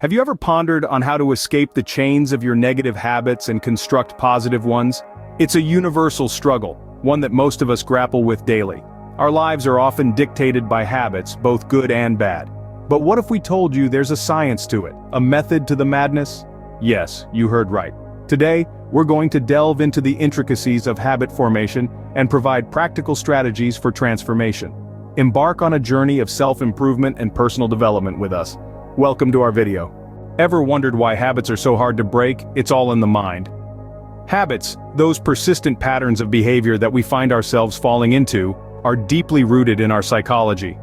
Have you ever pondered on how to escape the chains of your negative habits and construct positive ones? It's a universal struggle, one that most of us grapple with daily. Our lives are often dictated by habits, both good and bad. But what if we told you there's a science to it, a method to the madness? Yes, you heard right. Today, we're going to delve into the intricacies of habit formation and provide practical strategies for transformation. Embark on a journey of self-improvement and personal development with us. Welcome to our video. Ever wondered why habits are so hard to break? It's all in the mind. Habits, those persistent patterns of behavior that we find ourselves falling into, are deeply rooted in our psychology.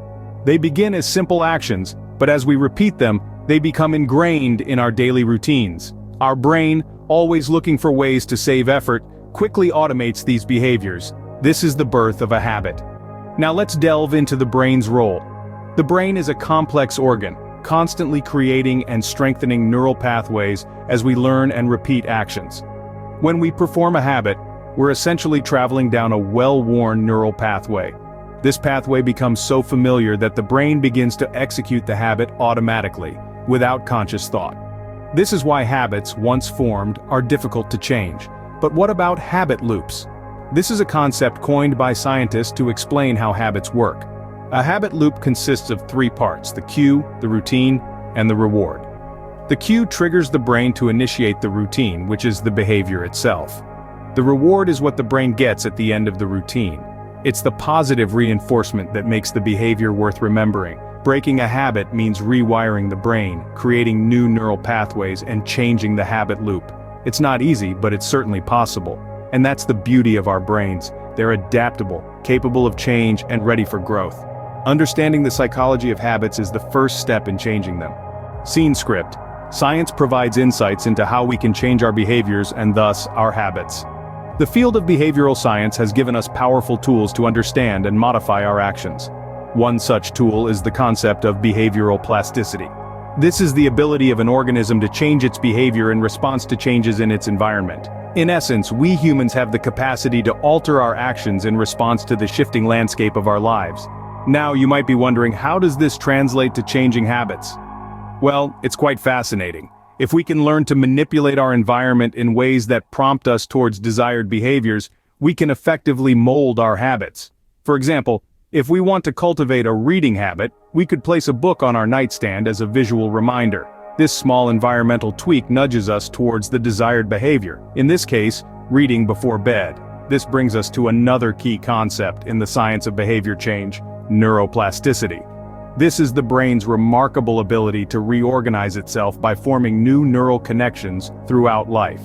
They begin as simple actions, but as we repeat them, they become ingrained in our daily routines. Our brain, always looking for ways to save effort, quickly automates these behaviors. This is the birth of a habit. Now let's delve into the brain's role. The brain is a complex organ, constantly creating and strengthening neural pathways as we learn and repeat actions. When we perform a habit, we're essentially traveling down a well-worn neural pathway. This pathway becomes so familiar that the brain begins to execute the habit automatically, without conscious thought. This is why habits, once formed, are difficult to change. But what about habit loops? This is a concept coined by scientists to explain how habits work. A habit loop consists of three parts: the cue, the routine, and the reward. The cue triggers the brain to initiate the routine, which is the behavior itself. The reward is what the brain gets at the end of the routine. It's the positive reinforcement that makes the behavior worth remembering. Breaking a habit means rewiring the brain, creating new neural pathways, and changing the habit loop. It's not easy, but it's certainly possible. And that's the beauty of our brains. They're adaptable, capable of change, and ready for growth. Understanding the psychology of habits is the first step in changing them. Scene script. Science provides insights into how we can change our behaviors and thus our habits. The field of behavioral science has given us powerful tools to understand and modify our actions. One such tool is the concept of behavioral plasticity. This is the ability of an organism to change its behavior in response to changes in its environment. In essence, we humans have the capacity to alter our actions in response to the shifting landscape of our lives. Now you might be wondering, how does this translate to changing habits? Well, it's quite fascinating. If we can learn to manipulate our environment in ways that prompt us towards desired behaviors, we can effectively mold our habits. For example, if we want to cultivate a reading habit, we could place a book on our nightstand as a visual reminder. This small environmental tweak nudges us towards the desired behavior, in this case, reading before bed. This brings us to another key concept in the science of behavior change: neuroplasticity. This is the brain's remarkable ability to reorganize itself by forming new neural connections throughout life.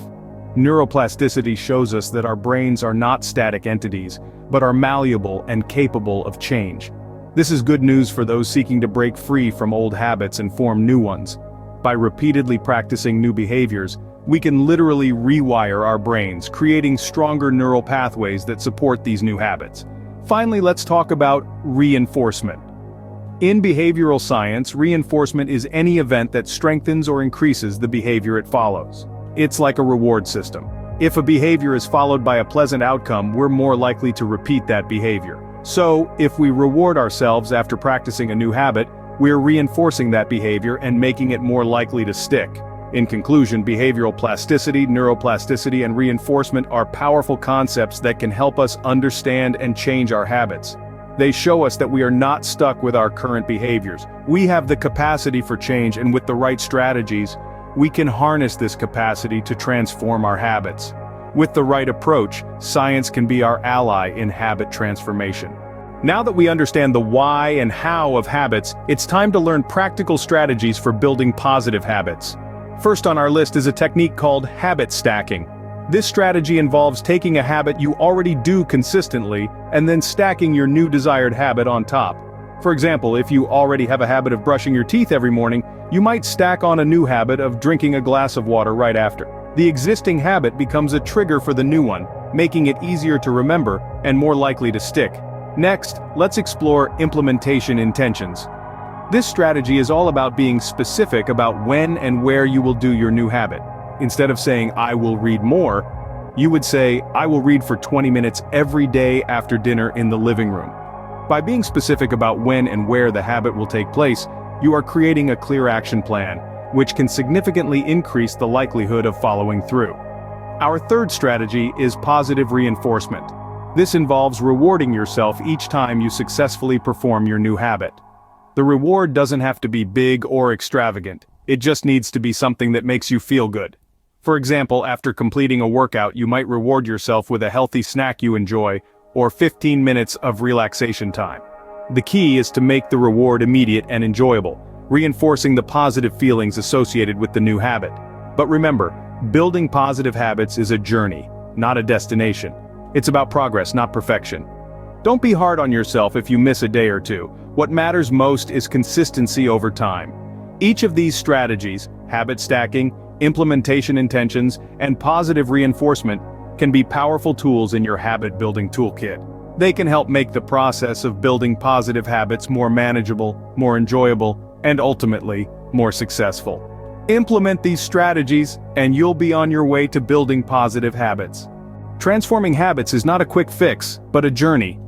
Neuroplasticity shows us that our brains are not static entities, but are malleable and capable of change. This is good news for those seeking to break free from old habits and form new ones. By repeatedly practicing new behaviors, we can literally rewire our brains, creating stronger neural pathways that support these new habits. Finally, let's talk about reinforcement. In behavioral science, reinforcement is any event that strengthens or increases the behavior it follows. It's like a reward system. If a behavior is followed by a pleasant outcome, we're more likely to repeat that behavior. So, if we reward ourselves after practicing a new habit, we're reinforcing that behavior and making it more likely to stick. In conclusion, behavioral plasticity, neuroplasticity, and reinforcement are powerful concepts that can help us understand and change our habits. They show us that we are not stuck with our current behaviors. We have the capacity for change, and with the right strategies, we can harness this capacity to transform our habits. With the right approach, science can be our ally in habit transformation. Now that we understand the why and how of habits, it's time to learn practical strategies for building positive habits. First on our list is a technique called habit stacking. This strategy involves taking a habit you already do consistently and then stacking your new desired habit on top. For example, if you already have a habit of brushing your teeth every morning, you might stack on a new habit of drinking a glass of water right after. The existing habit becomes a trigger for the new one, making it easier to remember and more likely to stick. Next, let's explore implementation intentions. This strategy is all about being specific about when and where you will do your new habit. Instead of saying, "I will read more," you would say, "I will read for 20 minutes every day after dinner in the living room." By being specific about when and where the habit will take place, you are creating a clear action plan. which can significantly increase the likelihood of following through. Our third strategy is positive reinforcement. This involves rewarding yourself each time you successfully perform your new habit. The reward doesn't have to be big or extravagant, it just needs to be something that makes you feel good. For example, after completing a workout, you might reward yourself with a healthy snack you enjoy, or 15 minutes of relaxation time. The key is to make the reward immediate and enjoyable, reinforcing the positive feelings associated with the new habit. But remember, building positive habits is a journey, not a destination. It's about progress, not perfection. Don't be hard on yourself if you miss a day or two. What matters most is consistency over time. Each of these strategies, habit stacking, implementation intentions, and positive reinforcement, can be powerful tools in your habit-building toolkit. They can help make the process of building positive habits more manageable, more enjoyable, and ultimately, more successful. Implement these strategies, and you'll be on your way to building positive habits. Transforming habits is not a quick fix, but a journey.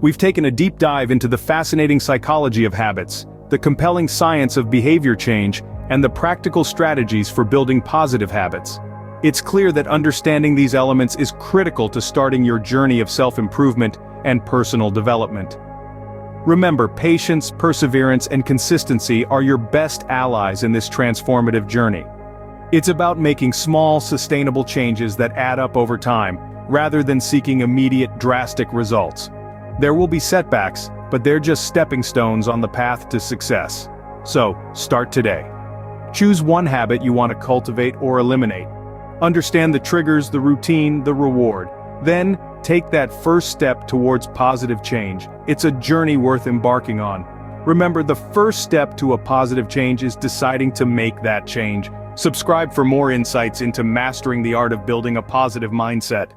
We've taken a deep dive into the fascinating psychology of habits, the compelling science of behavior change, and the practical strategies for building positive habits. It's clear that understanding these elements is critical to starting your journey of self-improvement and personal development. Remember, patience, perseverance, and consistency are your best allies in this transformative journey. It's about making small, sustainable changes that add up over time, rather than seeking immediate, drastic results. There will be setbacks, but they're just stepping stones on the path to success. So, start today. Choose one habit you want to cultivate or eliminate. Understand the triggers, the routine, the reward. Then, take that first step towards positive change. It's a journey worth embarking on. Remember, the first step to a positive change is deciding to make that change. Subscribe for more insights into mastering the art of building a positive mindset.